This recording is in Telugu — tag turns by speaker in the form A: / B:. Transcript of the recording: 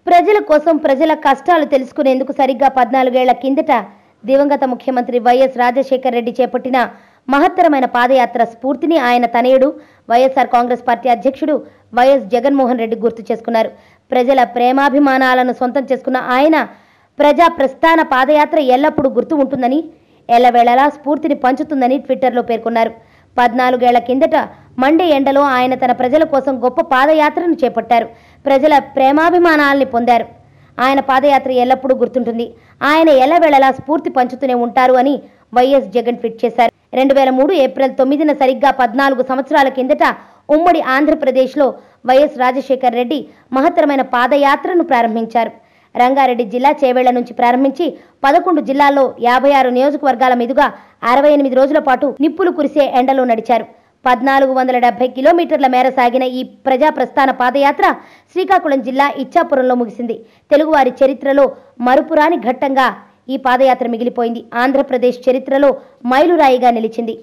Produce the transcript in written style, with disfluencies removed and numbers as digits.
A: ప్రజల కోసం ప్రజల కష్టాలు తెలుసుకునేందుకు సరిగ్గా 14 ఏళ్ల కిందట దివంగత ముఖ్యమంత్రి వైఎస్ రాజశేఖర్ రెడ్డి చేపట్టిన మహత్తరమైన పాదయాత్ర స్ఫూర్తిని ఆయన తనయుడు వైఎస్ఆర్ కాంగ్రెస్ పార్టీ అధ్యక్షుడు వైఎస్ జగన్మోహన్ రెడ్డి గుర్తు చేసుకున్నారు. ప్రజల ప్రేమాభిమానాలను సొంతం చేసుకున్న ఆయన ప్రజా ప్రస్థాన పాదయాత్ర ఎల్లప్పుడూ గుర్తు ఉంటుందని, ఎల్లవేళలా స్ఫూర్తిని పంచుతుందని ట్విట్టర్లో పేర్కొన్నారు. 14 ఏళ్ల కిందట మండే ఎండలో ఆయన తన ప్రజల కోసం గొప్ప పాదయాత్రను చేపట్టారు. ప్రజల ప్రేమాభిమానాల్ని పొందారు. ఆయన పాదయాత్ర ఎల్లప్పుడూ గుర్తుంటుంది. ఆయన ఎల్లవేళలా స్ఫూర్తి పంచుతూనే ఉంటారు అని వైఎస్ జగన్ ట్వీట్ చేశారు. 2003 ఏప్రిల్ 9న సరిగ్గా 14 సంవత్సరాల కిందట ఉమ్మడి ఆంధ్రప్రదేశ్లో వైఎస్ రాజశేఖర్ రెడ్డి మహత్తరమైన పాదయాత్రను ప్రారంభించారు. రంగారెడ్డి జిల్లా చేవేళ్ల నుంచి ప్రారంభించి 11 జిల్లాల్లో 56 నియోజకవర్గాల మీదుగా 68 రోజుల పాటు నిప్పులు కురిసే ఎండలో నడిచారు. 1470 కిలోమీటర్ల మేర సాగిన ఈ ప్రజా ప్రస్థాన పాదయాత్ర శ్రీకాకుళం జిల్లా ఇచ్చాపురంలో ముగిసింది. తెలుగువారి చరిత్రలో మరుపురాని ఘట్టంగా ఈ పాదయాత్ర మిగిలిపోయింది. ఆంధ్రప్రదేశ్ చరిత్రలో మైలురాయిగా నిలిచింది.